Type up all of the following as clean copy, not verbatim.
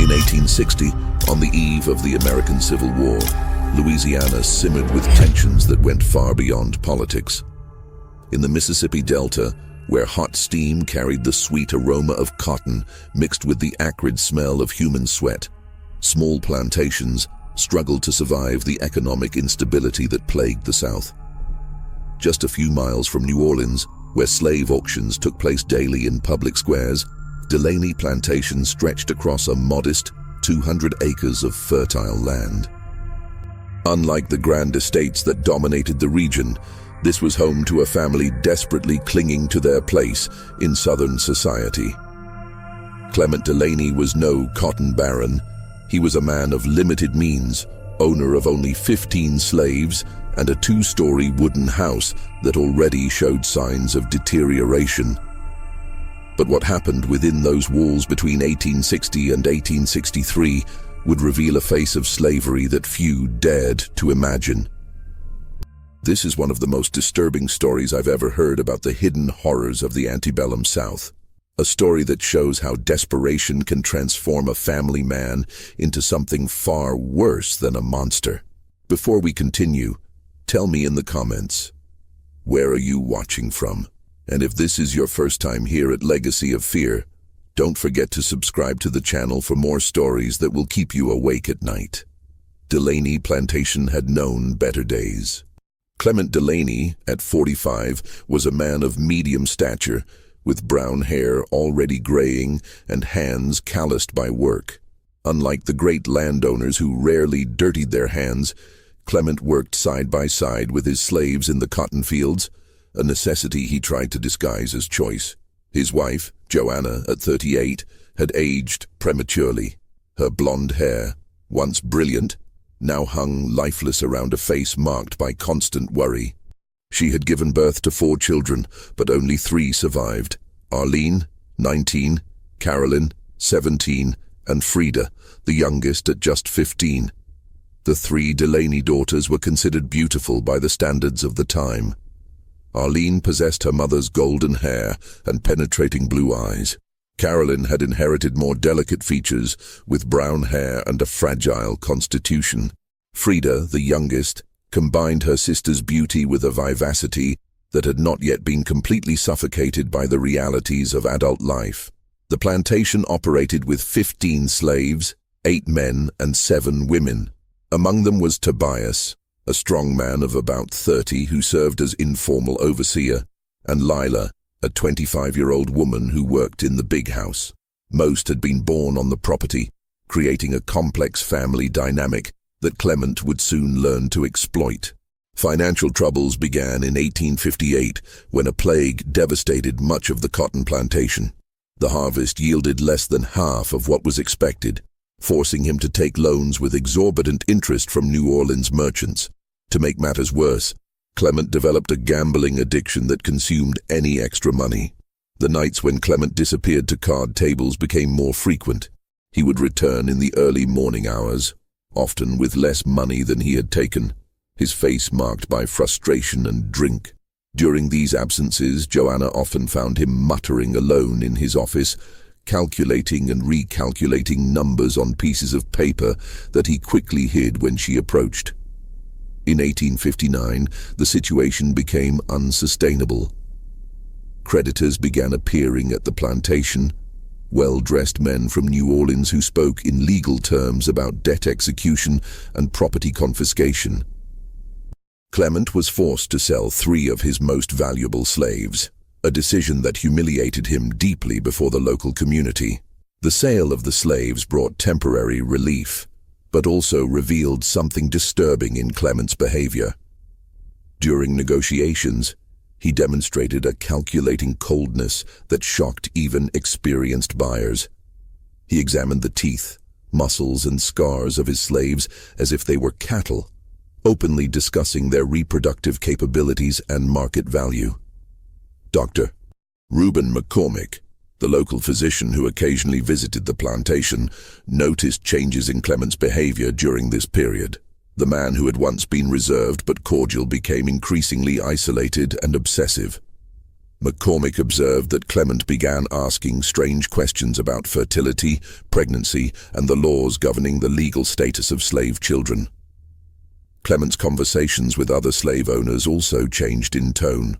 In 1860, on the eve of the American Civil War, Louisiana simmered with tensions that went far beyond politics. In the Mississippi Delta, where hot steam carried the sweet aroma of cotton mixed with the acrid smell of human sweat, small plantations struggled to survive the economic instability that plagued the South. Just a few miles from New Orleans, where slave auctions took place daily in public squares, Delaney Plantation stretched across a modest 200 acres of fertile land. Unlike the grand estates that dominated the region, this was home to a family desperately clinging to their place in Southern society. Clement Delaney was no cotton baron. He was a man of limited means, owner of only 15 slaves and a 2-story wooden house that already showed signs of deterioration. But what happened within those walls between 1860 and 1863 would reveal a face of slavery that few dared to imagine. This is one of the most disturbing stories I've ever heard about the hidden horrors of the antebellum South. A story that shows how desperation can transform a family man into something far worse than a monster. Before we continue, tell me in the comments, where are you watching from? And if this is your first time here at Legacy of Fear, don't forget to subscribe to the channel for more stories that will keep you awake at night. Delaney Plantation had known better days. Clement Delaney, at 45, was a man of medium stature, with brown hair already graying and hands calloused by work. Unlike the great landowners who rarely dirtied their hands, Clement worked side by side with his slaves in the cotton fields, a necessity he tried to disguise as choice. His wife, Joanna, at 38, had aged prematurely. Her blonde hair, once brilliant, now hung lifeless around a face marked by constant worry. She had given birth to 4 children, but only 3 survived: Arlene, 19, Carolyn, 17, and Frida, the youngest at just 15. The 3 Delaney daughters were considered beautiful by the standards of the time. Arlene possessed her mother's golden hair and penetrating blue eyes. Carolyn had inherited more delicate features, with brown hair and a fragile constitution. Frida, the youngest, combined her sister's beauty with a vivacity that had not yet been completely suffocated by the realities of adult life. The plantation operated with 15 slaves, 8 men and 7 women. Among them was Tobias, a strong man of about 30 who served as informal overseer, and Lila, a 25-year-old woman who worked in the big house. Most had been born on the property, creating a complex family dynamic that Clement would soon learn to exploit. Financial troubles began in 1858 when a plague devastated much of the cotton plantation. The harvest yielded less than half of what was expected, forcing him to take loans with exorbitant interest from New Orleans merchants. To make matters worse, Clement developed a gambling addiction that consumed any extra money. The nights when Clement disappeared to card tables became more frequent. He would return in the early morning hours, often with less money than he had taken, his face marked by frustration and drink. During these absences, Joanna often found him muttering alone in his office, calculating and recalculating numbers on pieces of paper that he quickly hid when she approached. In 1859, the situation became unsustainable. Creditors began appearing at the plantation, well-dressed men from New Orleans who spoke in legal terms about debt execution and property confiscation. Clement was forced to sell 3 of his most valuable slaves, a decision that humiliated him deeply before the local community. The sale of the slaves brought temporary relief, but also revealed something disturbing in Clement's behavior. During negotiations, he demonstrated a calculating coldness that shocked even experienced buyers. He examined the teeth, muscles, and scars of his slaves as if they were cattle, openly discussing their reproductive capabilities and market value. Dr. Reuben McCormick, the local physician who occasionally visited the plantation, noticed changes in Clement's behavior during this period. The man who had once been reserved but cordial became increasingly isolated and obsessive. McCormick observed that Clement began asking strange questions about fertility, pregnancy, and the laws governing the legal status of slave children. Clement's conversations with other slave owners also changed in tone.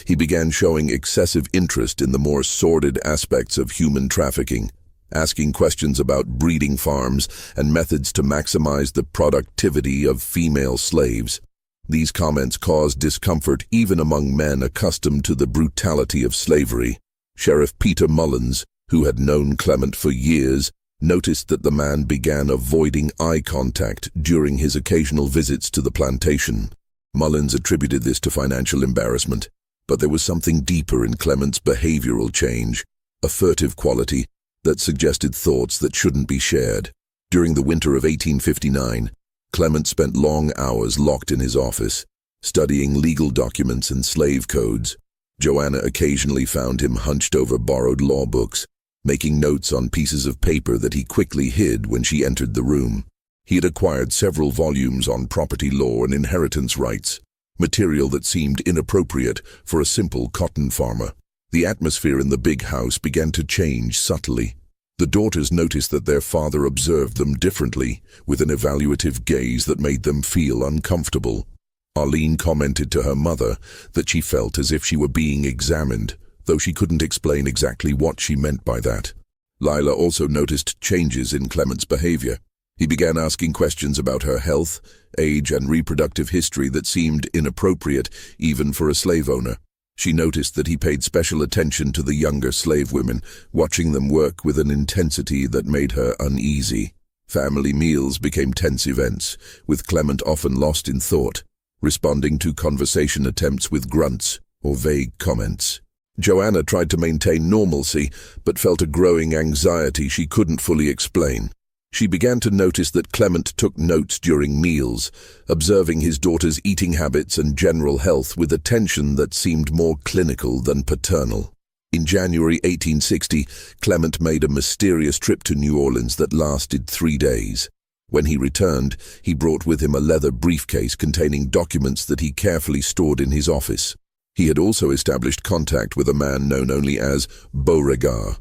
He began showing excessive interest in the more sordid aspects of human trafficking, asking questions about breeding farms and methods to maximize the productivity of female slaves. These comments caused discomfort even among men accustomed to the brutality of slavery. Sheriff Peter Mullins, who had known Clement for years, noticed that the man began avoiding eye contact during his occasional visits to the plantation. Mullins attributed this to financial embarrassment, but there was something deeper in Clement's behavioral change, a furtive quality that suggested thoughts that shouldn't be shared. During the winter of 1859, Clement spent long hours locked in his office, studying legal documents and slave codes. Joanna occasionally found him hunched over borrowed law books, making notes on pieces of paper that he quickly hid when she entered the room. He had acquired several volumes on property law and inheritance rights, material that seemed inappropriate for a simple cotton farmer. The atmosphere in the big house began to change subtly. The daughters noticed that their father observed them differently, with an evaluative gaze that made them feel uncomfortable. Arlene commented to her mother that she felt as if she were being examined, though she couldn't explain exactly what she meant by that. Lila also noticed changes in Clement's behavior. He began asking questions about her health, age, and reproductive history that seemed inappropriate even for a slave owner. She noticed that he paid special attention to the younger slave women, watching them work with an intensity that made her uneasy. Family meals became tense events, with Clement often lost in thought, responding to conversation attempts with grunts or vague comments. Joanna tried to maintain normalcy, but felt a growing anxiety she couldn't fully explain. She began to notice that Clement took notes during meals, observing his daughter's eating habits and general health with attention that seemed more clinical than paternal. In January 1860, Clement made a mysterious trip to New Orleans that lasted 3 days. When he returned, he brought with him a leather briefcase containing documents that he carefully stored in his office. He had also established contact with a man known only as Beauregard,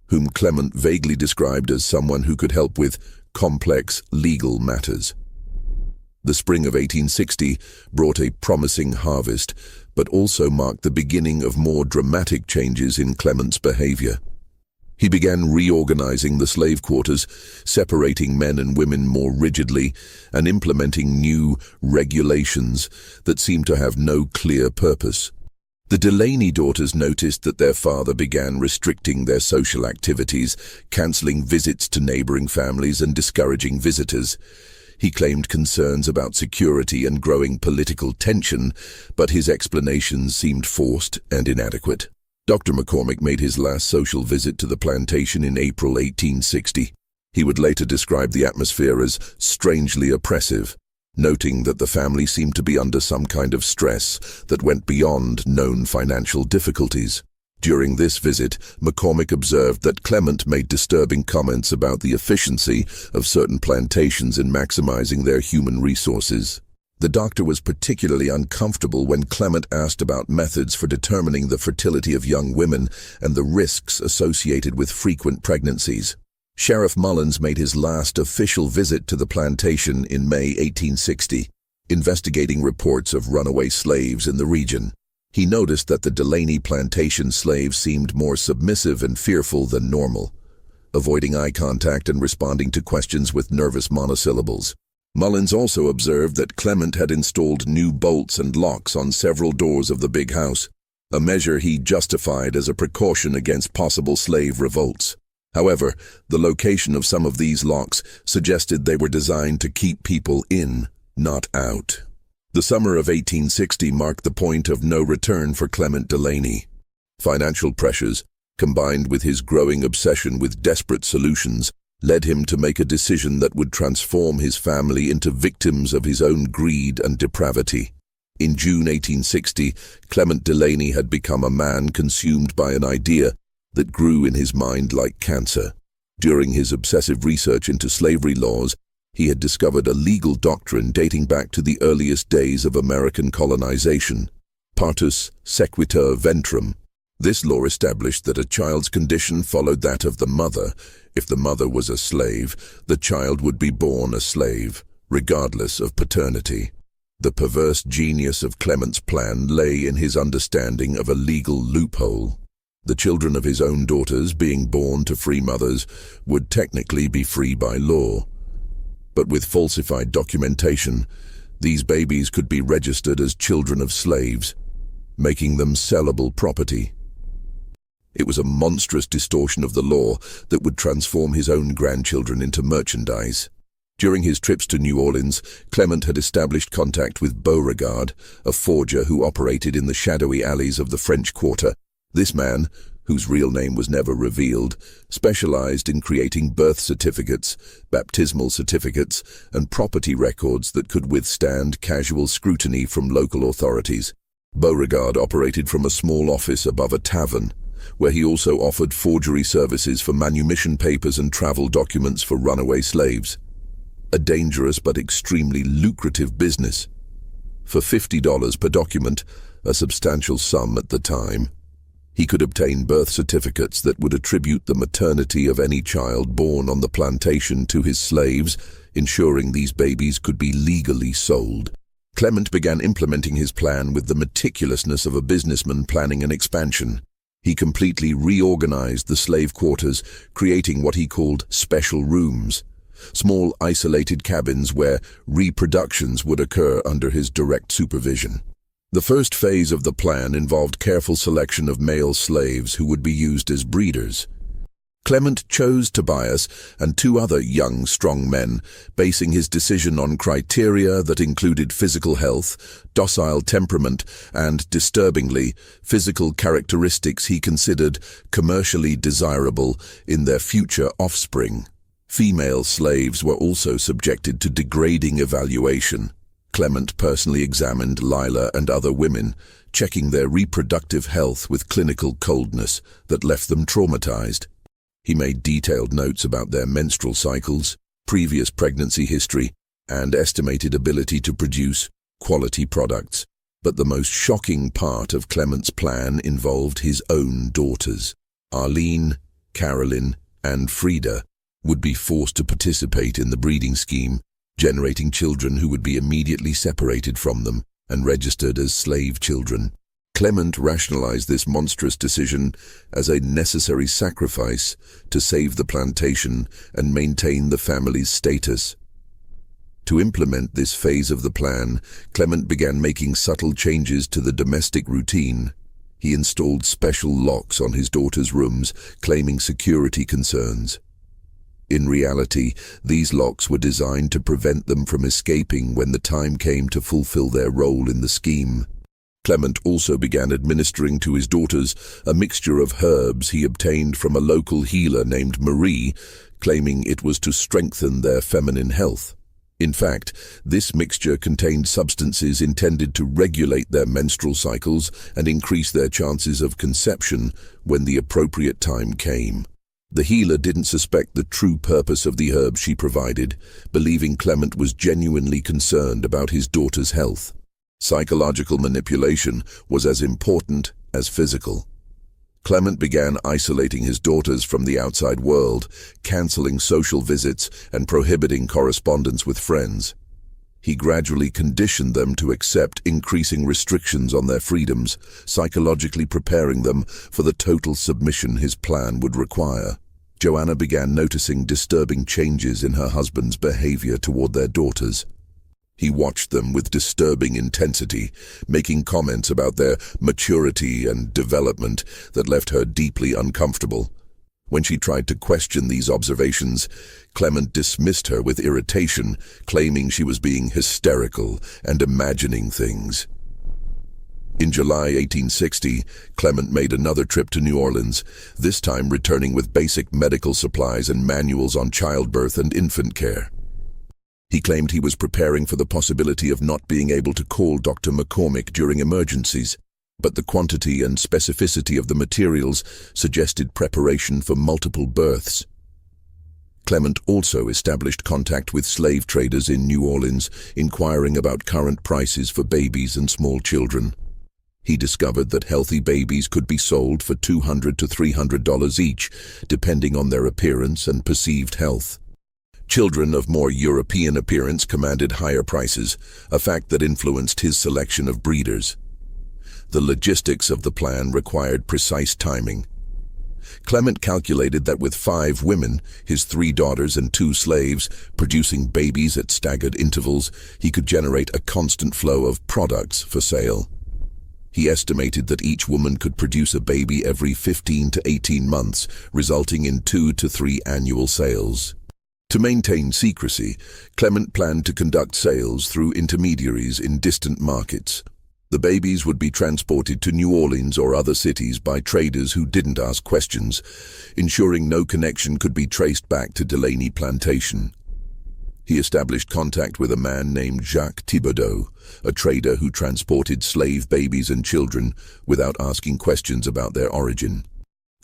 whom Clement vaguely described as someone who could help with complex legal matters. The spring of 1860 brought a promising harvest, but also marked the beginning of more dramatic changes in Clement's behavior. He began reorganizing the slave quarters, separating men and women more rigidly, and implementing new regulations that seemed to have no clear purpose. The Delaney daughters noticed that their father began restricting their social activities, canceling visits to neighboring families and discouraging visitors. He claimed concerns about security and growing political tension, but his explanations seemed forced and inadequate. Dr. McCormick made his last social visit to the plantation in April 1860. He would later describe the atmosphere as strangely oppressive, noting that the family seemed to be under some kind of stress that went beyond known financial difficulties. During this visit, McCormick observed that Clement made disturbing comments about the efficiency of certain plantations in maximizing their human resources. The doctor was particularly uncomfortable when Clement asked about methods for determining the fertility of young women and the risks associated with frequent pregnancies. Sheriff Mullins made his last official visit to the plantation in May 1860, investigating reports of runaway slaves in the region. He noticed that the Delaney plantation slaves seemed more submissive and fearful than normal, avoiding eye contact and responding to questions with nervous monosyllables. Mullins also observed that Clement had installed new bolts and locks on several doors of the big house, a measure he justified as a precaution against possible slave revolts. However, the location of some of these locks suggested they were designed to keep people in, not out. The summer of 1860 marked the point of no return for Clement Delaney. Financial pressures, combined with his growing obsession with desperate solutions, led him to make a decision that would transform his family into victims of his own greed and depravity. In June 1860, Clement Delaney had become a man consumed by an idea that grew in his mind like cancer. During his obsessive research into slavery laws, he had discovered a legal doctrine dating back to the earliest days of American colonization, partus sequitur ventrum. This law established that a child's condition followed that of the mother. If the mother was a slave, the child would be born a slave, regardless of paternity. The perverse genius of Clement's plan lay in his understanding of a legal loophole. The children of his own daughters, being born to free mothers, would technically be free by law. But with falsified documentation, these babies could be registered as children of slaves, making them sellable property. It was a monstrous distortion of the law that would transform his own grandchildren into merchandise. During his trips to New Orleans, Clement had established contact with Beauregard, a forger who operated in the shadowy alleys of the French Quarter. This man, whose real name was never revealed, specialized in creating birth certificates, baptismal certificates, and property records that could withstand casual scrutiny from local authorities. Beauregard operated from a small office above a tavern, where he also offered forgery services for manumission papers and travel documents for runaway slaves. A dangerous but extremely lucrative business. For $50 per document, a substantial sum at the time, he could obtain birth certificates that would attribute the maternity of any child born on the plantation to his slaves, ensuring these babies could be legally sold. Clement began implementing his plan with the meticulousness of a businessman planning an expansion. He completely reorganized the slave quarters, creating what he called special rooms, small isolated cabins where reproductions would occur under his direct supervision. The first phase of the plan involved careful selection of male slaves who would be used as breeders. Clement chose Tobias and two other young, strong men, basing his decision on criteria that included physical health, docile temperament, and, disturbingly, physical characteristics he considered commercially desirable in their future offspring. Female slaves were also subjected to degrading evaluation. Clement personally examined Lila and other women, checking their reproductive health with clinical coldness that left them traumatized. He made detailed notes about their menstrual cycles, previous pregnancy history, and estimated ability to produce quality products. But the most shocking part of Clement's plan involved his own daughters. Arlene, Carolyn, and Frida would be forced to participate in the breeding scheme, generating children who would be immediately separated from them and registered as slave children. Clement rationalized this monstrous decision as a necessary sacrifice to save the plantation and maintain the family's status. To implement this phase of the plan, Clement began making subtle changes to the domestic routine. He installed special locks on his daughters' rooms, claiming security concerns. In reality, these locks were designed to prevent them from escaping when the time came to fulfill their role in the scheme. Clement also began administering to his daughters a mixture of herbs he obtained from a local healer named Marie, claiming it was to strengthen their feminine health. In fact, this mixture contained substances intended to regulate their menstrual cycles and increase their chances of conception when the appropriate time came. The healer didn't suspect the true purpose of the herbs she provided, believing Clement was genuinely concerned about his daughter's health. Psychological manipulation was as important as physical. Clement began isolating his daughters from the outside world, canceling social visits and prohibiting correspondence with friends. He gradually conditioned them to accept increasing restrictions on their freedoms, psychologically preparing them for the total submission his plan would require. Joanna began noticing disturbing changes in her husband's behavior toward their daughters. He watched them with disturbing intensity, making comments about their maturity and development that left her deeply uncomfortable. When she tried to question these observations, Clement dismissed her with irritation, claiming she was being hysterical and imagining things. In July 1860, Clement made another trip to New Orleans, this time returning with basic medical supplies and manuals on childbirth and infant care. He claimed he was preparing for the possibility of not being able to call Dr. McCormick during emergencies, but the quantity and specificity of the materials suggested preparation for multiple births. Clement also established contact with slave traders in New Orleans, inquiring about current prices for babies and small children. He discovered that healthy babies could be sold for $200 to $300 each, depending on their appearance and perceived health. Children of more European appearance commanded higher prices, a fact that influenced his selection of breeders. The logistics of the plan required precise timing. Clement calculated that with 5 women, his 3 daughters and 2 slaves, producing babies at staggered intervals, he could generate a constant flow of products for sale. He estimated that each woman could produce a baby every 15 to 18 months, resulting in 2 to 3 annual sales. To maintain secrecy, Clement planned to conduct sales through intermediaries in distant markets. The babies would be transported to New Orleans or other cities by traders who didn't ask questions, ensuring no connection could be traced back to Delaney Plantation. He established contact with a man named Jacques Thibodeau, a trader who transported slave babies and children without asking questions about their origin.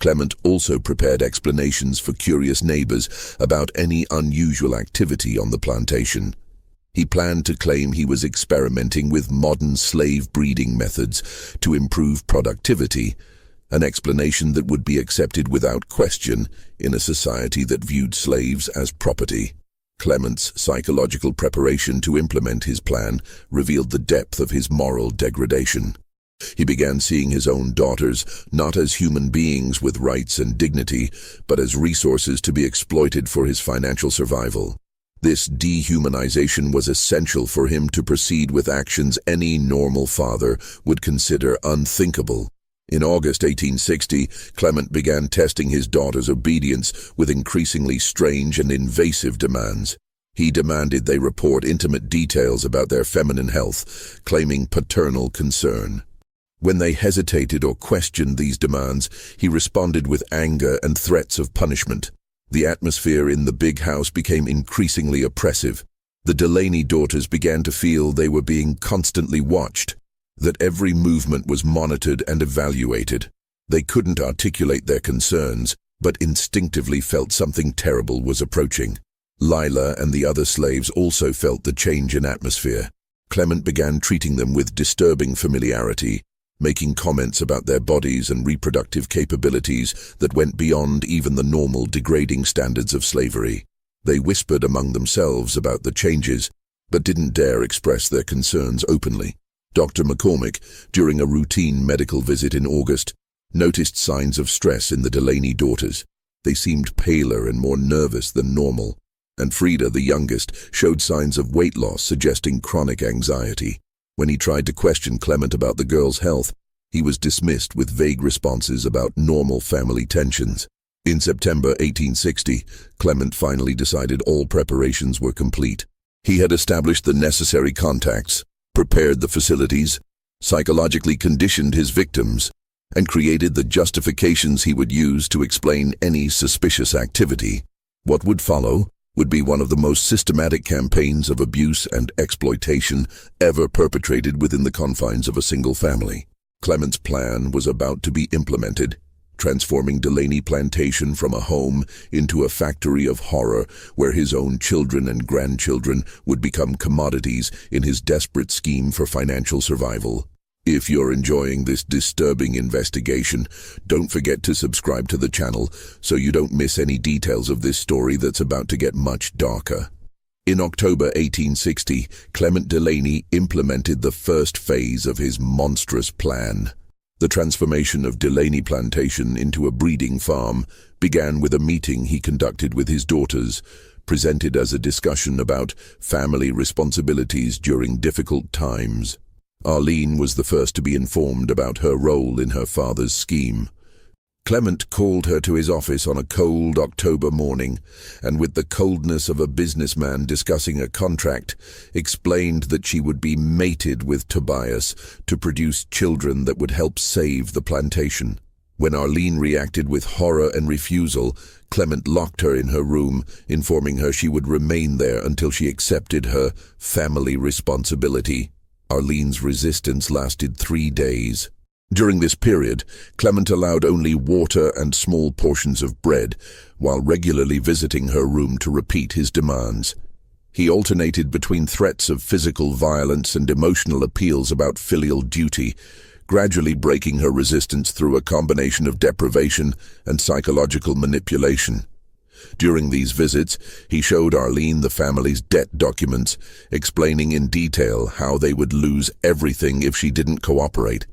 Clement also prepared explanations for curious neighbors about any unusual activity on the plantation. He planned to claim he was experimenting with modern slave breeding methods to improve productivity, an explanation that would be accepted without question in a society that viewed slaves as property. Clement's psychological preparation to implement his plan revealed the depth of his moral degradation. He began seeing his own daughters not as human beings with rights and dignity, but as resources to be exploited for his financial survival. This dehumanization was essential for him to proceed with actions any normal father would consider unthinkable. In August 1860, Clement began testing his daughter's obedience with increasingly strange and invasive demands. He demanded they report intimate details about their feminine health, claiming paternal concern. When they hesitated or questioned these demands, he responded with anger and threats of punishment. The atmosphere in the big house became increasingly oppressive. The Delaney daughters began to feel they were being constantly watched, that every movement was monitored and evaluated. They couldn't articulate their concerns, but instinctively felt something terrible was approaching. Lila and the other slaves also felt the change in atmosphere. Clement began treating them with disturbing familiarity, making comments about their bodies and reproductive capabilities that went beyond even the normal degrading standards of slavery. They whispered among themselves about the changes, but didn't dare express their concerns openly. Dr. McCormick, during a routine medical visit in August, noticed signs of stress in the Delaney daughters. They seemed paler and more nervous than normal, and Frida, the youngest, showed signs of weight loss suggesting chronic anxiety. When he tried to question Clement about the girl's health, he was dismissed with vague responses about normal family tensions. In September 1860, Clement finally decided all preparations were complete. He had established the necessary contacts, prepared the facilities, psychologically conditioned his victims, and created the justifications he would use to explain any suspicious activity. What would follow would be one of the most systematic campaigns of abuse and exploitation ever perpetrated within the confines of a single family. Clement's plan was about to be implemented, transforming Delaney Plantation from a home into a factory of horror where his own children and grandchildren would become commodities in his desperate scheme for financial survival. If you're enjoying this disturbing investigation, don't forget to subscribe to the channel so you don't miss any details of this story that's about to get much darker. In October 1860, Clement Delaney implemented the first phase of his monstrous plan. The transformation of Delaney Plantation into a breeding farm began with a meeting he conducted with his daughters, presented as a discussion about family responsibilities during difficult times. Arlene was the first to be informed about her role in her father's scheme. Clement called her to his office on a cold October morning, and with the coldness of a businessman discussing a contract, explained that she would be mated with Tobias to produce children that would help save the plantation. When Arlene reacted with horror and refusal, Clement locked her in her room, informing her she would remain there until she accepted her family responsibility. Arlene's resistance lasted 3 days. During this period, Clement allowed only water and small portions of bread, while regularly visiting her room to repeat his demands. He alternated between threats of physical violence and emotional appeals about filial duty, gradually breaking her resistance through a combination of deprivation and psychological manipulation. During these visits, he showed Arlene the family's debt documents, explaining in detail how they would lose everything if she didn't cooperate.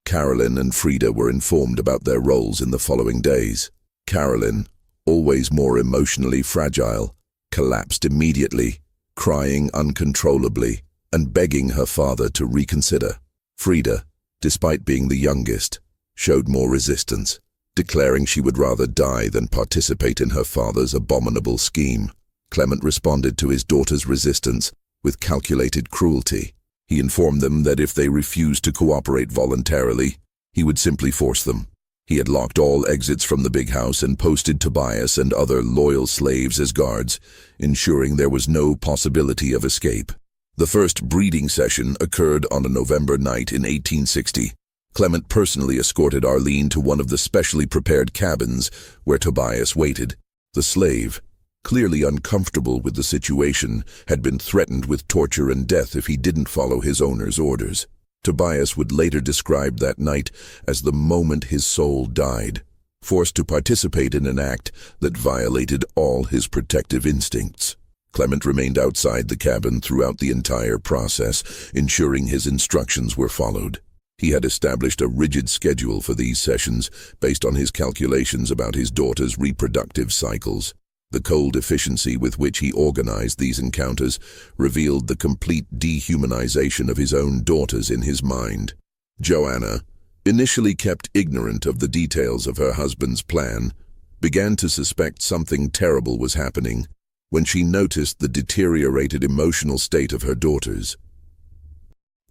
Carolyn and Frida were informed about their roles in the following days. Carolyn, always more emotionally fragile, collapsed immediately, crying uncontrollably and begging her father to reconsider. Frida, despite being the youngest, showed more resistance, declaring she would rather die than participate in her father's abominable scheme. Clement responded to his daughter's resistance with calculated cruelty. He informed them that if they refused to cooperate voluntarily, he would simply force them. He had locked all exits from the big house and posted Tobias and other loyal slaves as guards, ensuring there was no possibility of escape. The first breeding session occurred on a November night in 1860. Clement personally escorted Arlene to one of the specially prepared cabins where Tobias waited. The slave, clearly uncomfortable with the situation, had been threatened with torture and death if he didn't follow his owner's orders. Tobias would later describe that night as the moment his soul died, forced to participate in an act that violated all his protective instincts. Clement remained outside the cabin throughout the entire process, ensuring his instructions were followed. He had established a rigid schedule for these sessions based on his calculations about his daughter's reproductive cycles. The cold efficiency with which he organized these encounters revealed the complete dehumanization of his own daughters in his mind. Joanna, initially kept ignorant of the details of her husband's plan, began to suspect something terrible was happening when she noticed the deteriorated emotional state of her daughters.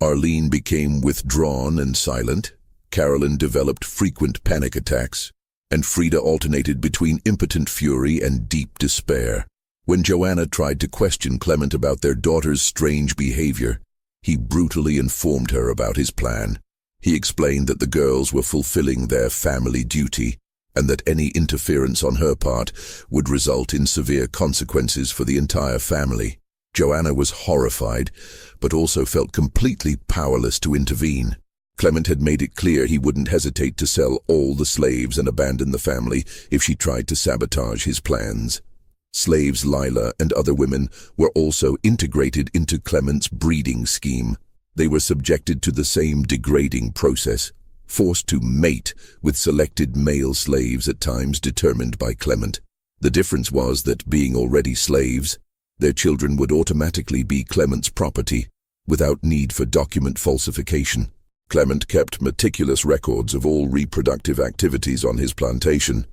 Arlene became withdrawn and silent, Carolyn developed frequent panic attacks, and Frida alternated between impotent fury and deep despair. When Joanna tried to question Clement about their daughter's strange behavior, he brutally informed her about his plan. He explained that the girls were fulfilling their family duty, and that any interference on her part would result in severe consequences for the entire family. Joanna was horrified, but also felt completely powerless to intervene. Clement had made it clear he wouldn't hesitate to sell all the slaves and abandon the family if she tried to sabotage his plans. Slaves Lila and other women were also integrated into Clement's breeding scheme. They were subjected to the same degrading process, forced to mate with selected male slaves at times determined by Clement. The difference was that, being already slaves, their children would automatically be Clement's property, without need for document falsification. Clement kept meticulous records of all reproductive activities on his plantation.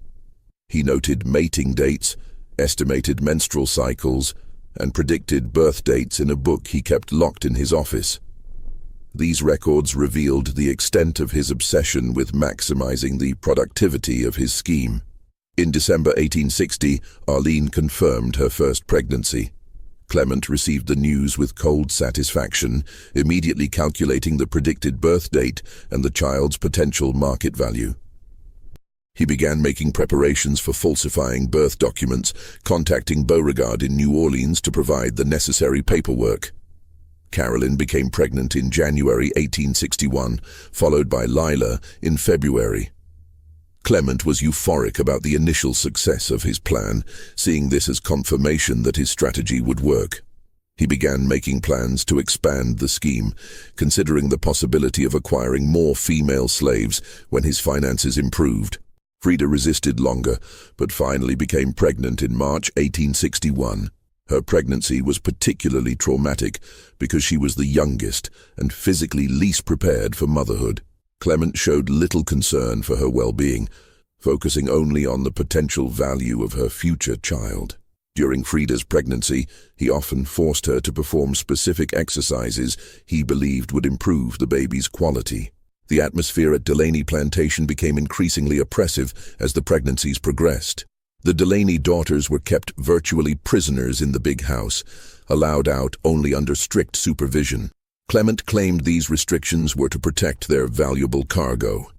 He noted mating dates, estimated menstrual cycles, and predicted birth dates in a book he kept locked in his office. These records revealed the extent of his obsession with maximizing the productivity of his scheme. In December 1860, Arlene confirmed her first pregnancy. Clement received the news with cold satisfaction, immediately calculating the predicted birth date and the child's potential market value. He began making preparations for falsifying birth documents, contacting Beauregard in New Orleans to provide the necessary paperwork. Carolyn became pregnant in January 1861, followed by Lila in February. Clement was euphoric about the initial success of his plan, seeing this as confirmation that his strategy would work. He began making plans to expand the scheme, considering the possibility of acquiring more female slaves when his finances improved. Frida resisted longer, but finally became pregnant in March 1861. Her pregnancy was particularly traumatic because she was the youngest and physically least prepared for motherhood. Clement showed little concern for her well-being, focusing only on the potential value of her future child. During Frida's pregnancy, he often forced her to perform specific exercises he believed would improve the baby's quality. The atmosphere at Delaney Plantation became increasingly oppressive as the pregnancies progressed. The Delaney daughters were kept virtually prisoners in the big house, allowed out only under strict supervision. Clement claimed these restrictions were to protect their valuable cargo,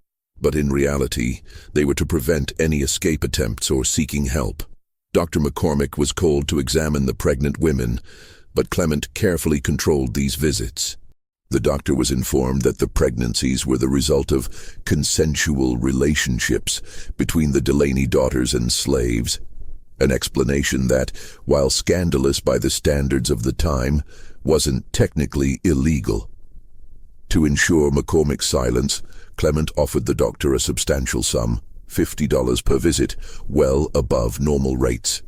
but in reality, they were to prevent any escape attempts or seeking help. Dr. McCormick was called to examine the pregnant women, but Clement carefully controlled these visits. The doctor was informed that the pregnancies were the result of consensual relationships between the Delaney daughters and slaves, an explanation that, while scandalous by the standards of the time, wasn't technically illegal. To ensure McCormick's silence, Clement offered the doctor a substantial sum, $50 per visit, well above normal rates.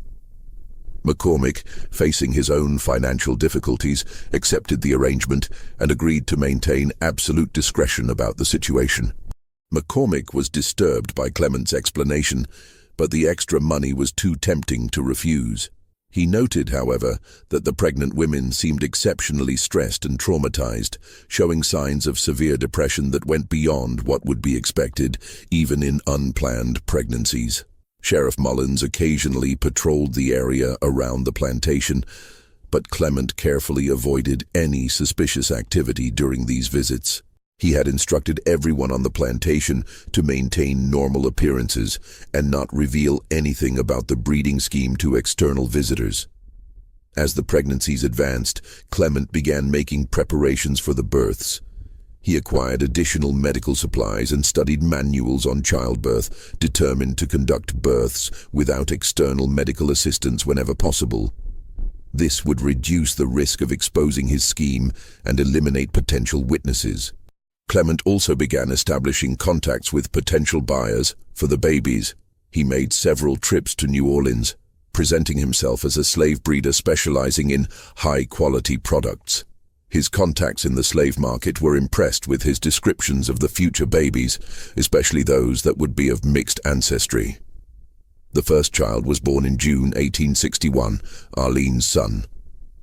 McCormick, facing his own financial difficulties, accepted the arrangement and agreed to maintain absolute discretion about the situation. McCormick was disturbed by Clement's explanation, but the extra money was too tempting to refuse. He noted, however, that the pregnant women seemed exceptionally stressed and traumatized, showing signs of severe depression that went beyond what would be expected, even in unplanned pregnancies. Sheriff Mullins occasionally patrolled the area around the plantation, but Clement carefully avoided any suspicious activity during these visits. He had instructed everyone on the plantation to maintain normal appearances and not reveal anything about the breeding scheme to external visitors. As the pregnancies advanced, Clement began making preparations for the births. He acquired additional medical supplies and studied manuals on childbirth, determined to conduct births without external medical assistance whenever possible. This would reduce the risk of exposing his scheme and eliminate potential witnesses. Clement also began establishing contacts with potential buyers for the babies. He made several trips to New Orleans, presenting himself as a slave breeder specializing in high-quality products. His contacts in the slave market were impressed with his descriptions of the future babies, especially those that would be of mixed ancestry. The first child was born in June 1861, Arlene's son.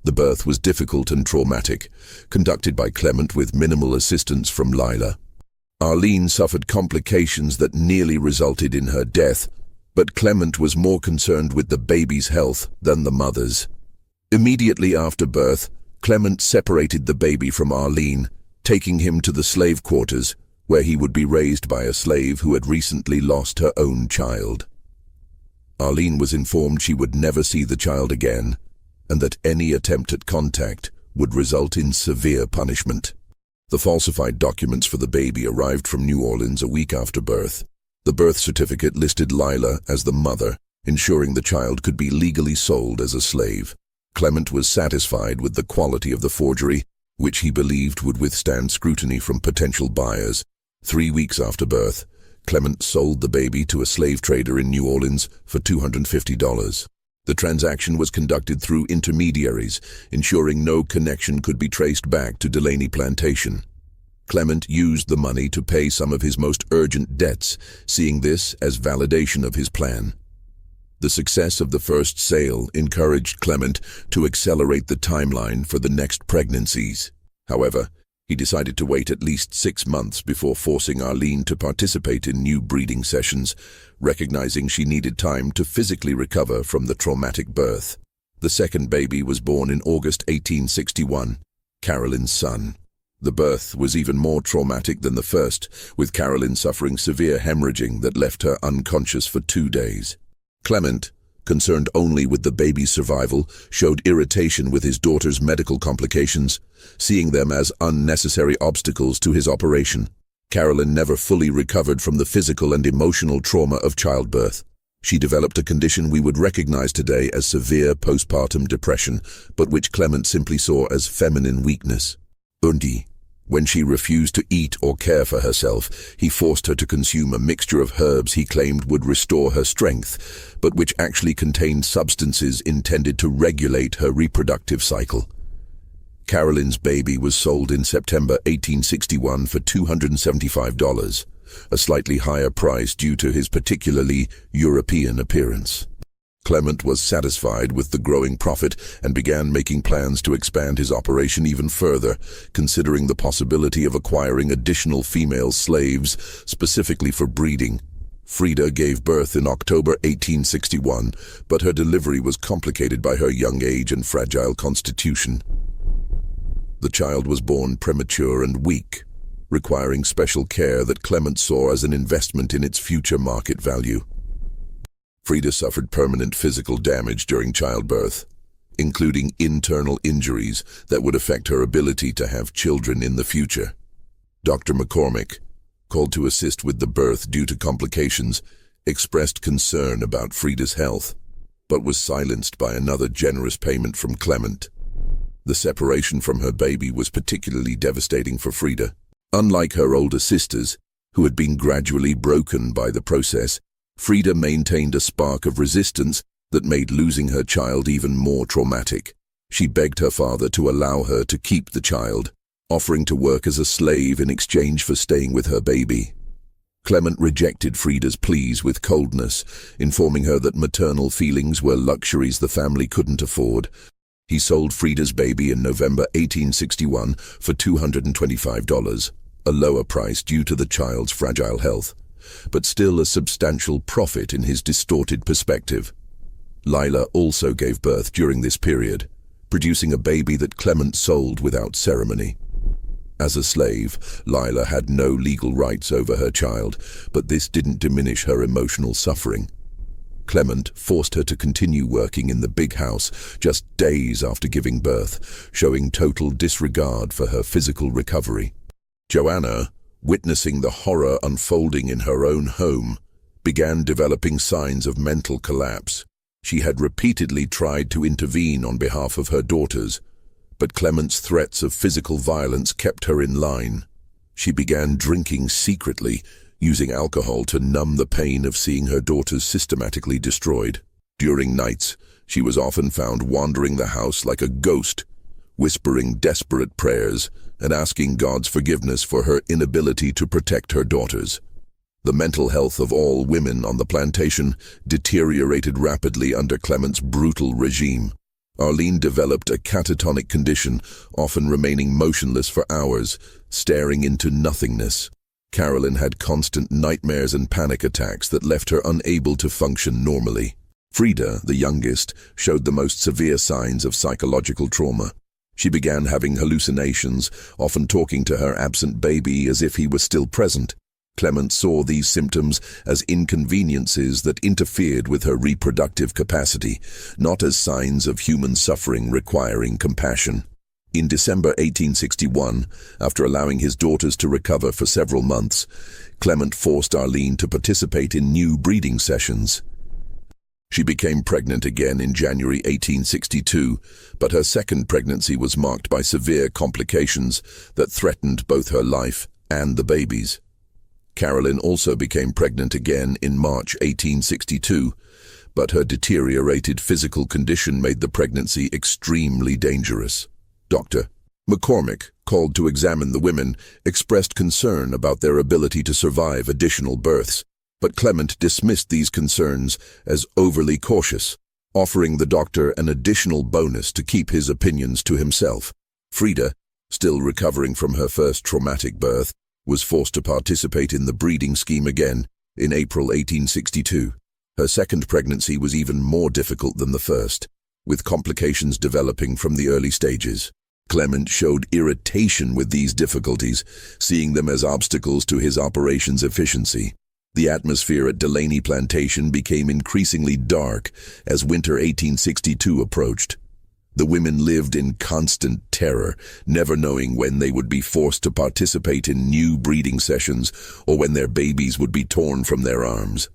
The birth was difficult and traumatic, conducted by Clement with minimal assistance from Lila. Arlene suffered complications that nearly resulted in her death, but Clement was more concerned with the baby's health than the mother's. Immediately after birth, Clement separated the baby from Arlene, taking him to the slave quarters, where he would be raised by a slave who had recently lost her own child. Arlene was informed she would never see the child again, and that any attempt at contact would result in severe punishment. The falsified documents for the baby arrived from New Orleans a week after birth. The birth certificate listed Lila as the mother, ensuring the child could be legally sold as a slave. Clement was satisfied with the quality of the forgery, which he believed would withstand scrutiny from potential buyers. 3 weeks after birth, Clement sold the baby to a slave trader in New Orleans for $250. The transaction was conducted through intermediaries, ensuring no connection could be traced back to Delaney Plantation. Clement used the money to pay some of his most urgent debts, seeing this as validation of his plan. The success of the first sale encouraged Clement to accelerate the timeline for the next pregnancies. However, he decided to wait at least 6 months before forcing Arlene to participate in new breeding sessions, recognizing she needed time to physically recover from the traumatic birth. The second baby was born in August 1861, Carolyn's son. The birth was even more traumatic than the first, with Carolyn suffering severe hemorrhaging that left her unconscious for 2 days. Clement, concerned only with the baby's survival, showed irritation with his daughter's medical complications, seeing them as unnecessary obstacles to his operation. Carolyn never fully recovered from the physical and emotional trauma of childbirth. She developed a condition we would recognize today as severe postpartum depression, but which Clement simply saw as feminine weakness. When she refused to eat or care for herself, he forced her to consume a mixture of herbs he claimed would restore her strength, but which actually contained substances intended to regulate her reproductive cycle. Carolyn's baby was sold in September 1861 for $275, a slightly higher price due to his particularly European appearance. Clement was satisfied with the growing profit and began making plans to expand his operation even further, considering the possibility of acquiring additional female slaves specifically for breeding. Frida gave birth in October 1861, but her delivery was complicated by her young age and fragile constitution. The child was born premature and weak, requiring special care that Clement saw as an investment in its future market value. Frida suffered permanent physical damage during childbirth. including internal injuries that would affect her ability to have children in the future. Dr. McCormick, called to assist with the birth due to complications, expressed concern about Frida's health, but was silenced by another generous payment from Clement. The separation from her baby was particularly devastating for Frida. Unlike her older sisters, who had been gradually broken by the process, Frida maintained a spark of resistance that made losing her child even more traumatic. She begged her father to allow her to keep the child, offering to work as a slave in exchange for staying with her baby. Clement rejected Frida's pleas with coldness, informing her that maternal feelings were luxuries the family couldn't afford. He sold Frida's baby in November 1861 for $225, a lower price due to the child's fragile health, but still a substantial profit in his distorted perspective. Lila also gave birth during this period, producing a baby that Clement sold without ceremony. As a slave, Lila had no legal rights over her child, but this didn't diminish her emotional suffering. Clement forced her to continue working in the big house just days after giving birth, showing total disregard for her physical recovery. Joanna, witnessing the horror unfolding in her own home, began developing signs of mental collapse. She had repeatedly tried to intervene on behalf of her daughters, but Clement's threats of physical violence kept her in line. She began drinking secretly, using alcohol to numb the pain of seeing her daughters systematically destroyed. During nights, she was often found wandering the house like a ghost, whispering desperate prayers and asking God's forgiveness for her inability to protect her daughters. The mental health of all women on the plantation deteriorated rapidly under Clement's brutal regime. Arlene developed a catatonic condition, often remaining motionless for hours, staring into nothingness. Carolyn had constant nightmares and panic attacks that left her unable to function normally. Frida, the youngest, showed the most severe signs of psychological trauma. She began having hallucinations, often talking to her absent baby as if he was still present. Clement saw these symptoms as inconveniences that interfered with her reproductive capacity, not as signs of human suffering requiring compassion. In December 1861, after allowing his daughters to recover for several months, Clement forced Arlene to participate in new breeding sessions. She became pregnant again in January 1862, but her second pregnancy was marked by severe complications that threatened both her life and the baby's. Carolyn also became pregnant again in March 1862, but her deteriorated physical condition made the pregnancy extremely dangerous. Dr. McCormick, called to examine the women, expressed concern about their ability to survive additional births, but Clement dismissed these concerns as overly cautious, offering the doctor an additional bonus to keep his opinions to himself. Frida, still recovering from her first traumatic birth, was forced to participate in the breeding scheme again in April 1862. Her second pregnancy was even more difficult than the first, with complications developing from the early stages. Clement showed irritation with these difficulties, seeing them as obstacles to his operation's efficiency. The atmosphere at Delaney Plantation became increasingly dark as winter 1862 approached. The women lived in constant terror, never knowing when they would be forced to participate in new breeding sessions or when their babies would be torn from their arms.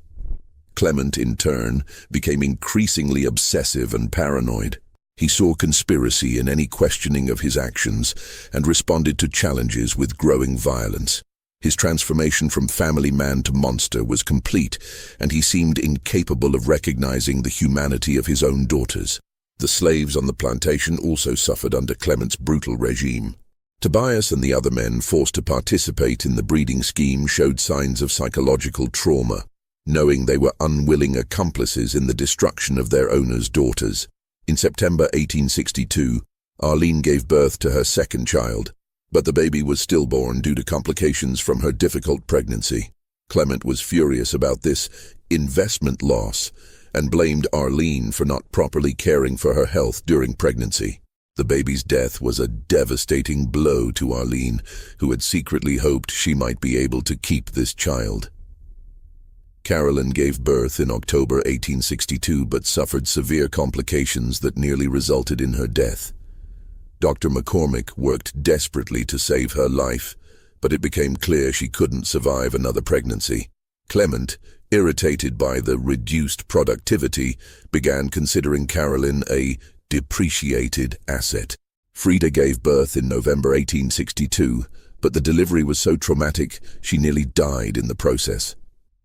Clement, in turn, became increasingly obsessive and paranoid. He saw conspiracy in any questioning of his actions and responded to challenges with growing violence. His transformation from family man to monster was complete, and he seemed incapable of recognizing the humanity of his own daughters. The slaves on the plantation also suffered under Clement's brutal regime. Tobias and the other men forced to participate in the breeding scheme showed signs of psychological trauma, knowing they were unwilling accomplices in the destruction of their owner's daughters. In September 1862, Arlene gave birth to her second child, but the baby was stillborn due to complications from her difficult pregnancy. Clement was furious about this investment loss and blamed Arlene for not properly caring for her health during pregnancy. The baby's death was a devastating blow to Arlene, who had secretly hoped she might be able to keep this child. Carolyn gave birth in October 1862 but suffered severe complications that nearly resulted in her death. Dr. McCormick worked desperately to save her life, but it became clear she couldn't survive another pregnancy. Clement, irritated by the reduced productivity, began considering Carolyn a depreciated asset. Frida gave birth in November 1862, but the delivery was so traumatic she nearly died in the process.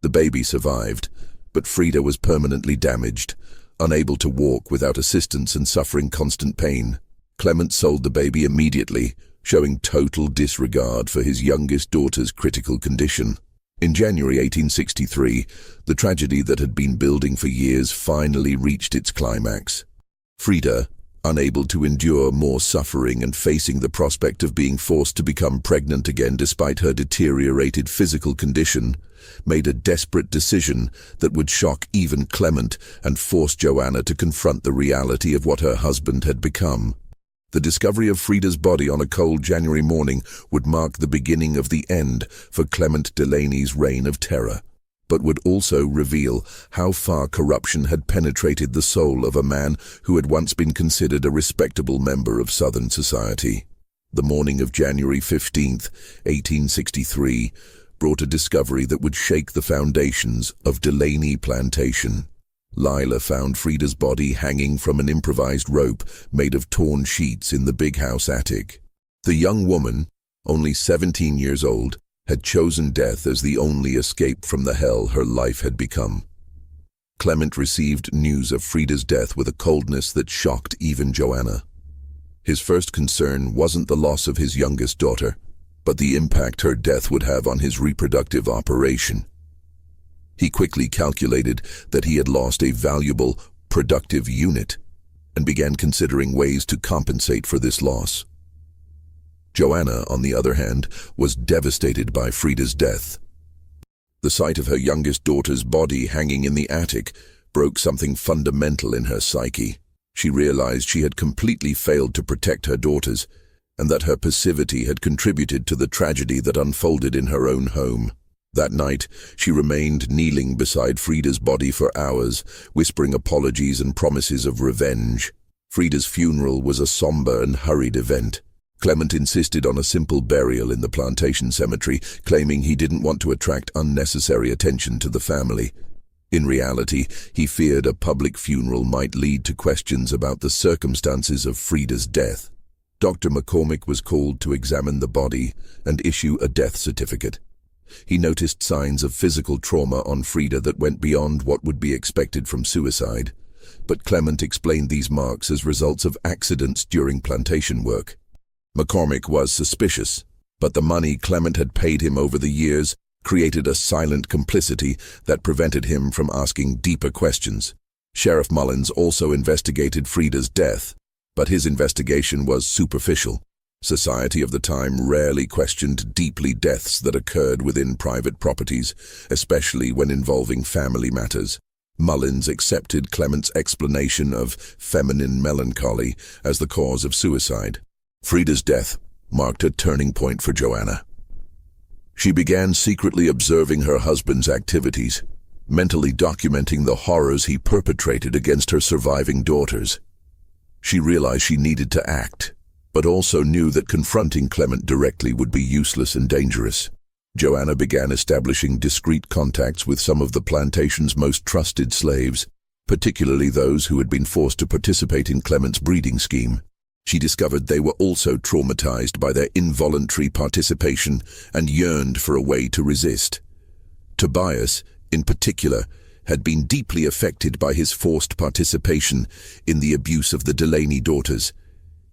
The baby survived, but Frida was permanently damaged, unable to walk without assistance and suffering constant pain. Clement sold the baby immediately, showing total disregard for his youngest daughter's critical condition. In January 1863, the tragedy that had been building for years finally reached its climax. Frida, unable to endure more suffering and facing the prospect of being forced to become pregnant again despite her deteriorated physical condition, made a desperate decision that would shock even Clement and force Joanna to confront the reality of what her husband had become. The discovery of Frida's body on a cold January morning would mark the beginning of the end for Clement Delaney's reign of terror, but would also reveal how far corruption had penetrated the soul of a man who had once been considered a respectable member of Southern society. The morning of January 15th, 1863, brought a discovery that would shake the foundations of Delaney Plantation. Lila found Frida's body hanging from an improvised rope made of torn sheets in the big house attic. The young woman, only 17 years old, had chosen death as the only escape from the hell her life had become. Clement received news of Frida's death with a coldness that shocked even Joanna. His first concern wasn't the loss of his youngest daughter, but the impact her death would have on his reproductive operation. He quickly calculated that he had lost a valuable, productive unit, and began considering ways to compensate for this loss. Joanna, on the other hand, was devastated by Frida's death. The sight of her youngest daughter's body hanging in the attic broke something fundamental in her psyche. She realized she had completely failed to protect her daughters, and that her passivity had contributed to the tragedy that unfolded in her own home. That night, she remained kneeling beside Frida's body for hours, whispering apologies and promises of revenge. Frida's funeral was a somber and hurried event. Clement insisted on a simple burial in the Plantation cemetery, claiming he didn't want to attract unnecessary attention to the family. In reality, he feared a public funeral might lead to questions about the circumstances of Frida's death. Dr. McCormick was called to examine the body and issue a death certificate. He noticed signs of physical trauma on Frida that went beyond what would be expected from suicide, but Clement explained these marks as results of accidents during plantation work. McCormick was suspicious, but the money Clement had paid him over the years created a silent complicity that prevented him from asking deeper questions. Sheriff Mullins also investigated Frida's death, but his investigation was superficial. Society of the time rarely questioned deeply deaths that occurred within private properties, especially when involving family matters. Mullins accepted Clement's explanation of feminine melancholy as the cause of suicide. Frida's death marked a turning point for Joanna. She began secretly observing her husband's activities, mentally documenting the horrors he perpetrated against her surviving daughters. She realized she needed to act, but also knew that confronting Clement directly would be useless and dangerous. Joanna began establishing discreet contacts with some of the plantation's most trusted slaves, particularly those who had been forced to participate in Clement's breeding scheme. She discovered they were also traumatized by their involuntary participation and yearned for a way to resist. Tobias, in particular, had been deeply affected by his forced participation in the abuse of the Delaney daughters.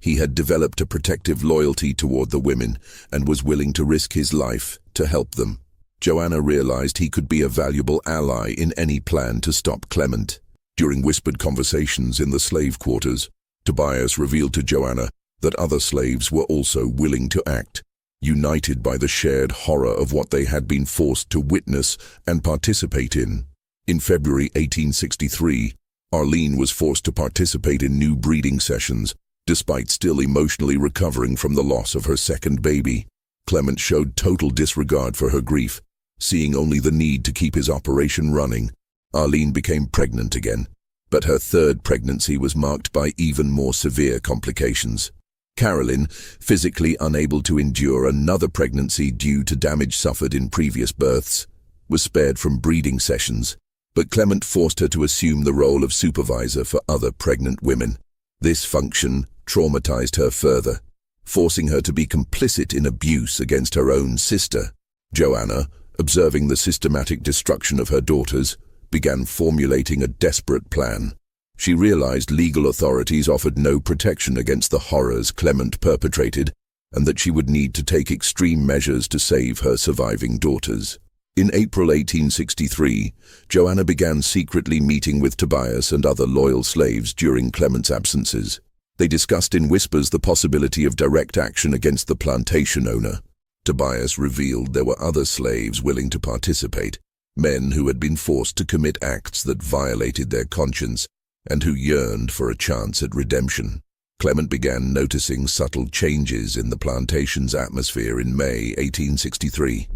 He had developed a protective loyalty toward the women and was willing to risk his life to help them. Joanna realized he could be a valuable ally in any plan to stop Clement. During whispered conversations in the slave quarters, Tobias revealed to Joanna that other slaves were also willing to act, united by the shared horror of what they had been forced to witness and participate in. In February 1863, Arlene was forced to participate in new breeding sessions, despite still emotionally recovering from the loss of her second baby. Clement showed total disregard for her grief, Seeing only the need to keep his operation running, Arlene became pregnant again, but her third pregnancy was marked by even more severe complications. Carolyn, physically unable to endure another pregnancy due to damage suffered in previous births, was spared from breeding sessions, but Clement forced her to assume the role of supervisor for other pregnant women. This function traumatized her further, forcing her to be complicit in abuse against her own sister. Joanna, observing the systematic destruction of her daughters, began formulating a desperate plan. She realized legal authorities offered no protection against the horrors Clement perpetrated, and that she would need to take extreme measures to save her surviving daughters. In April 1863, Joanna began secretly meeting with Tobias and other loyal slaves during Clement's absences. They discussed in whispers the possibility of direct action against the plantation owner. Tobias revealed there were other slaves willing to participate, men who had been forced to commit acts that violated their conscience and who yearned for a chance at redemption. Clement began noticing subtle changes in the plantation's atmosphere in May 1863.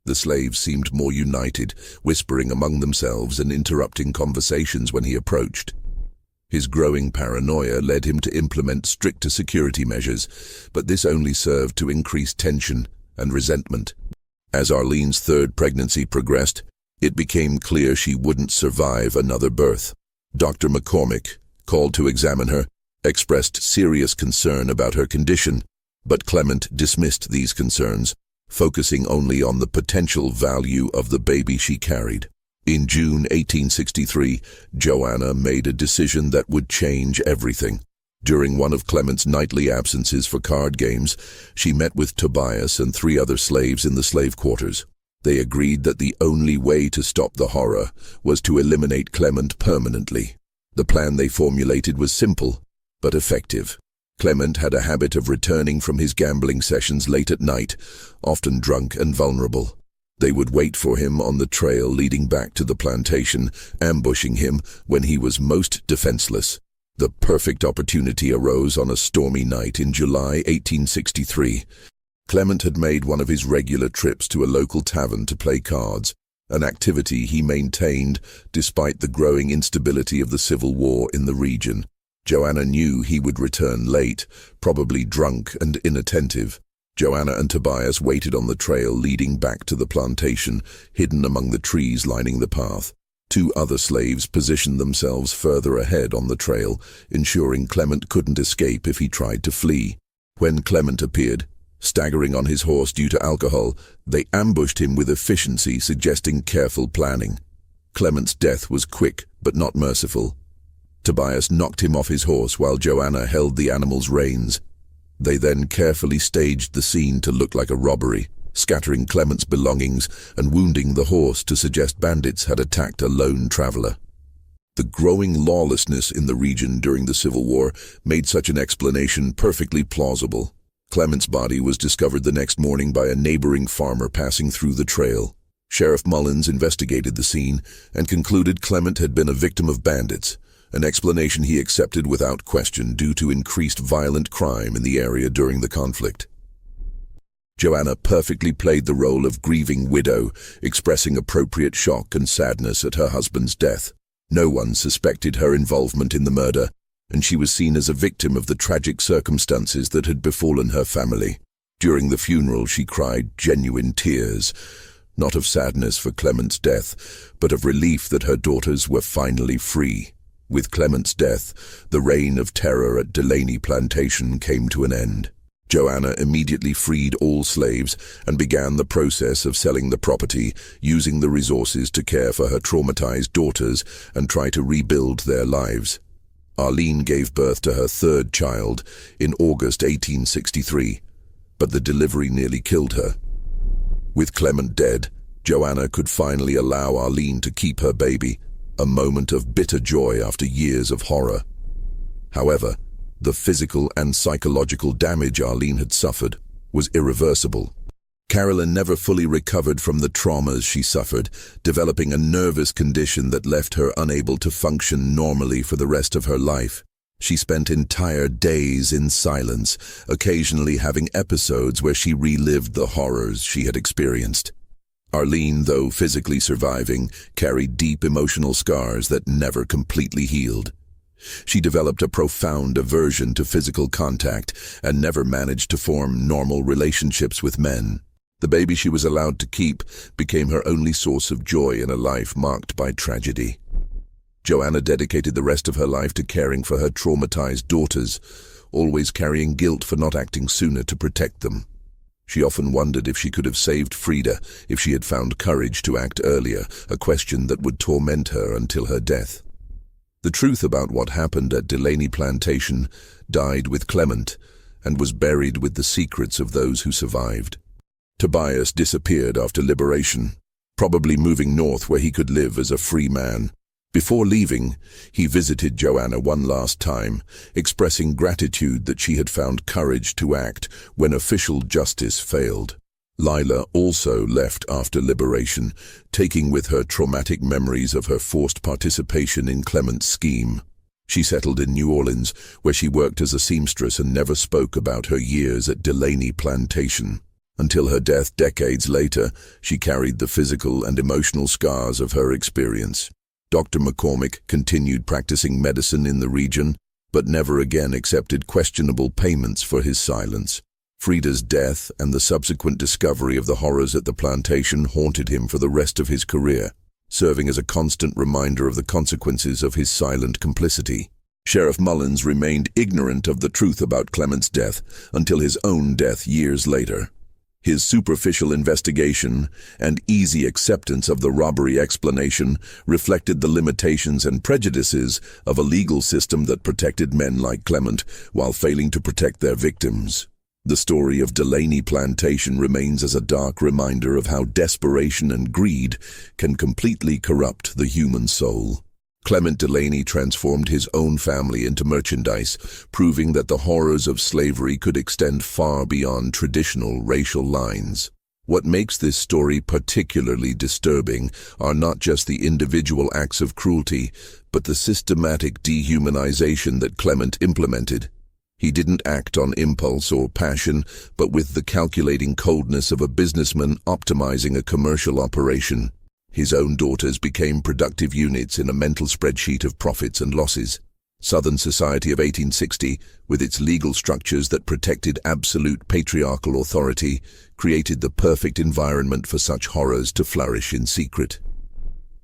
The slaves seemed more united, whispering among themselves and interrupting conversations when he approached. His growing paranoia led him to implement stricter security measures, but this only served to increase tension and resentment. As Arlene's third pregnancy progressed, it became clear she wouldn't survive another birth. Dr. McCormick, called to examine her, expressed serious concern about her condition, but Clement dismissed these concerns, focusing only on the potential value of the baby she carried. In June 1863, Joanna made a decision that would change everything. During one of Clement's nightly absences for card games, she met with Tobias and 3 other slaves in the slave quarters. They agreed that the only way to stop the horror was to eliminate Clement permanently. The plan they formulated was simple, but effective. Clement had a habit of returning from his gambling sessions late at night, often drunk and vulnerable. They would wait for him on the trail leading back to the plantation, ambushing him when he was most defenseless. The perfect opportunity arose on a stormy night in July 1863. Clement had made one of his regular trips to a local tavern to play cards, an activity he maintained despite the growing instability of the civil war in the region. Joanna knew he would return late, probably drunk and inattentive. Joanna and Tobias waited on the trail leading back to the plantation, hidden among the trees lining the path. 2 other slaves positioned themselves further ahead on the trail, ensuring Clement couldn't escape if he tried to flee. When Clement appeared, staggering on his horse due to alcohol, they ambushed him with efficiency, suggesting careful planning. Clement's death was quick but not merciful. Tobias knocked him off his horse while Joanna held the animal's reins. They then carefully staged the scene to look like a robbery, scattering Clement's belongings and wounding the horse to suggest bandits had attacked a lone traveler. The growing lawlessness in the region during the Civil War made such an explanation perfectly plausible. Clement's body was discovered the next morning by a neighboring farmer passing through the trail. Sheriff Mullins investigated the scene and concluded Clement had been a victim of bandits, an explanation he accepted without question due to increased violent crime in the area during the conflict. Joanna perfectly played the role of grieving widow, expressing appropriate shock and sadness at her husband's death. No one suspected her involvement in the murder, and she was seen as a victim of the tragic circumstances that had befallen her family. During the funeral, she cried genuine tears, not of sadness for Clement's death, but of relief that her daughters were finally free. With Clement's death, the reign of terror at Delaney Plantation came to an end. Joanna immediately freed all slaves and began the process of selling the property, using the resources to care for her traumatized daughters and try to rebuild their lives. Arlene gave birth to her 3rd child in August 1863, but the delivery nearly killed her. With Clement dead, Joanna could finally allow Arlene to keep her baby, a moment of bitter joy after years of horror. However, the physical and psychological damage Arlene had suffered was irreversible. Carolyn never fully recovered from the traumas she suffered, developing a nervous condition that left her unable to function normally for the rest of her life. She spent entire days in silence, occasionally having episodes where she relived the horrors she had experienced. Arlene, though physically surviving, carried deep emotional scars that never completely healed. She developed a profound aversion to physical contact and never managed to form normal relationships with men. The baby she was allowed to keep became her only source of joy in a life marked by tragedy. Joanna dedicated the rest of her life to caring for her traumatized daughters, always carrying guilt for not acting sooner to protect them. She often wondered if she could have saved Frida if she had found courage to act earlier, a question that would torment her until her death. The truth about what happened at Delaney Plantation died with Clement and was buried with the secrets of those who survived. Tobias disappeared after liberation, probably moving north where he could live as a free man. Before leaving, he visited Joanna one last time, expressing gratitude that she had found courage to act when official justice failed. Lila also left after liberation, taking with her traumatic memories of her forced participation in Clement's scheme. She settled in New Orleans, where she worked as a seamstress and never spoke about her years at Delaney Plantation. Until her death decades later, she carried the physical and emotional scars of her experience. Dr. McCormick continued practicing medicine in the region, but never again accepted questionable payments for his silence. Frida's death and the subsequent discovery of the horrors at the plantation haunted him for the rest of his career, serving as a constant reminder of the consequences of his silent complicity. Sheriff Mullins remained ignorant of the truth about Clement's death until his own death years later. His superficial investigation and easy acceptance of the robbery explanation reflected the limitations and prejudices of a legal system that protected men like Clement while failing to protect their victims. The story of Delaney Plantation remains as a dark reminder of how desperation and greed can completely corrupt the human soul. Clement Delaney transformed his own family into merchandise, proving that the horrors of slavery could extend far beyond traditional racial lines. What makes this story particularly disturbing are not just the individual acts of cruelty, but the systematic dehumanization that Clement implemented. He didn't act on impulse or passion, but with the calculating coldness of a businessman optimizing a commercial operation. His own daughters became productive units in a mental spreadsheet of profits and losses. Southern society of 1860, with its legal structures that protected absolute patriarchal authority, created the perfect environment for such horrors to flourish in secret.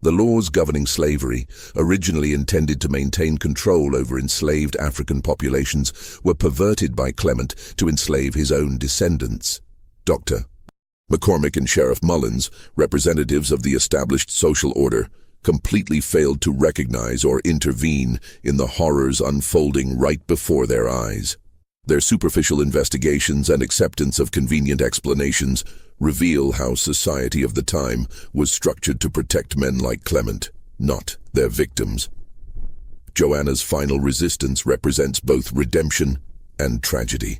The laws governing slavery, originally intended to maintain control over enslaved African populations, were perverted by Clement to enslave his own descendants. Dr. McCormick and Sheriff Mullins, representatives of the established social order, completely failed to recognize or intervene in the horrors unfolding right before their eyes. Their superficial investigations and acceptance of convenient explanations reveal how society of the time was structured to protect men like Clement, not their victims. Joanna's final resistance represents both redemption and tragedy.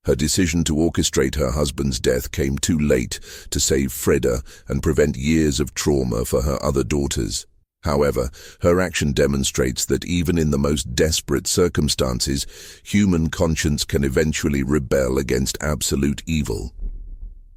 Her decision to orchestrate her husband's death came too late to save Frida and prevent years of trauma for her other daughters. However, her action demonstrates that even in the most desperate circumstances, human conscience can eventually rebel against absolute evil.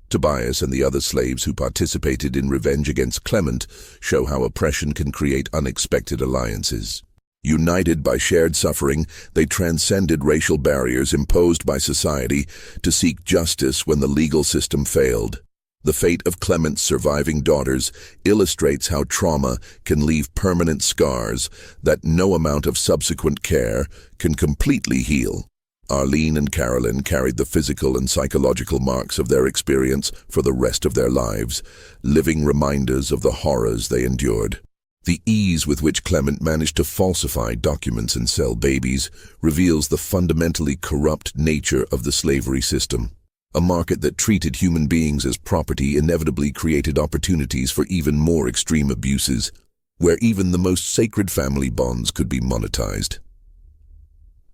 Tobias and the other slaves who participated in revenge against Clement show how oppression can create unexpected alliances. United by shared suffering, they transcended racial barriers imposed by society to seek justice when the legal system failed. The fate of Clement's surviving daughters illustrates how trauma can leave permanent scars that no amount of subsequent care can completely heal. Arlene and Carolyn carried the physical and psychological marks of their experience for the rest of their lives, living reminders of the horrors they endured. The ease with which Clement managed to falsify documents and sell babies reveals the fundamentally corrupt nature of the slavery system. A market that treated human beings as property inevitably created opportunities for even more extreme abuses, where even the most sacred family bonds could be monetized.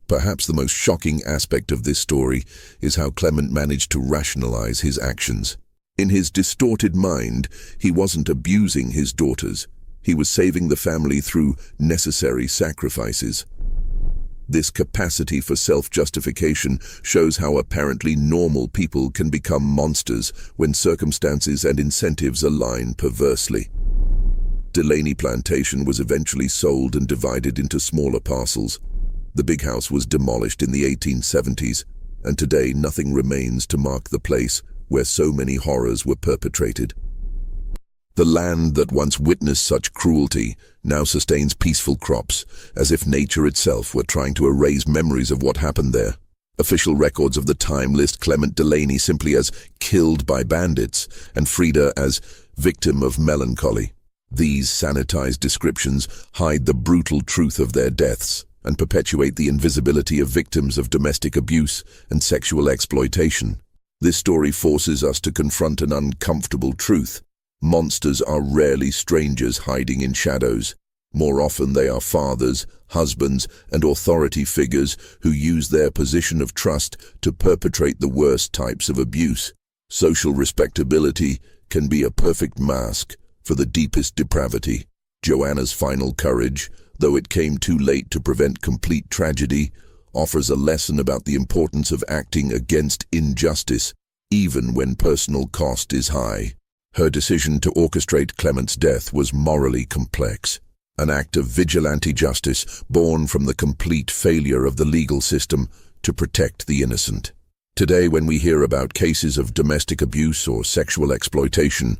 Perhaps the most shocking aspect of this story is how Clement managed to rationalize his actions. In his distorted mind, he wasn't abusing his daughters. He was saving the family through necessary sacrifices. This capacity for self-justification shows how apparently normal people can become monsters when circumstances and incentives align perversely. Delaney Plantation was eventually sold and divided into smaller parcels. The big house was demolished in the 1870s, and today nothing remains to mark the place where so many horrors were perpetrated. The land that once witnessed such cruelty now sustains peaceful crops, as if nature itself were trying to erase memories of what happened there. Official records of the time list Clement Delaney simply as killed by bandits and Frida as victim of melancholy. These sanitized descriptions hide the brutal truth of their deaths and perpetuate the invisibility of victims of domestic abuse and sexual exploitation. This story forces us to confront an uncomfortable truth. Monsters are rarely strangers hiding in shadows. More often they are fathers, husbands, and authority figures who use their position of trust to perpetrate the worst types of abuse. Social respectability can be a perfect mask for the deepest depravity. Joanna's final courage, though it came too late to prevent complete tragedy, offers a lesson about the importance of acting against injustice, even when personal cost is high. Her decision to orchestrate Clement's death was morally complex, an act of vigilante justice born from the complete failure of the legal system to protect the innocent. Today, when we hear about cases of domestic abuse or sexual exploitation,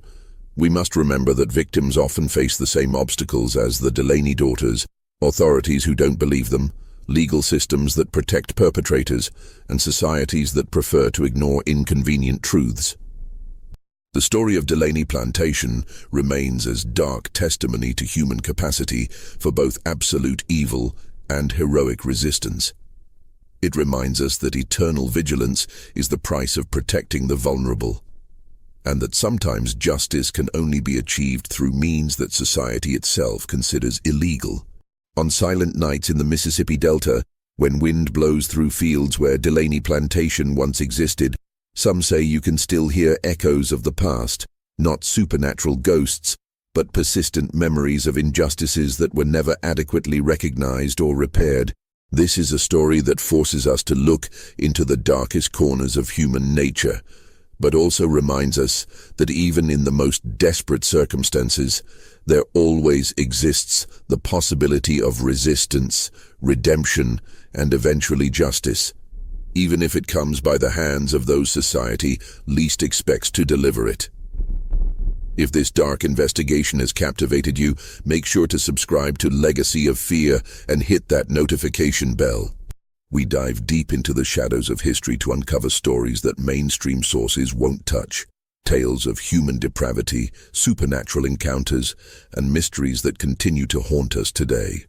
we must remember that victims often face the same obstacles as the Delaney daughters: authorities who don't believe them, legal systems that protect perpetrators, and societies that prefer to ignore inconvenient truths. The story of Delaney Plantation remains as dark testimony to human capacity for both absolute evil and heroic resistance. It reminds us that eternal vigilance is the price of protecting the vulnerable, and that sometimes justice can only be achieved through means that society itself considers illegal. On silent nights in the Mississippi Delta, when wind blows through fields where Delaney Plantation once existed, some say you can still hear echoes of the past, not supernatural ghosts, but persistent memories of injustices that were never adequately recognized or repaired. This is a story that forces us to look into the darkest corners of human nature, but also reminds us that even in the most desperate circumstances, there always exists the possibility of resistance, redemption, and eventually justice, even if it comes by the hands of those society least expects to deliver it. If this dark investigation has captivated you, make sure to subscribe to Legacy of Fear and hit that notification bell. We dive deep into the shadows of history to uncover stories that mainstream sources won't touch. Tales of human depravity, supernatural encounters, and mysteries that continue to haunt us today.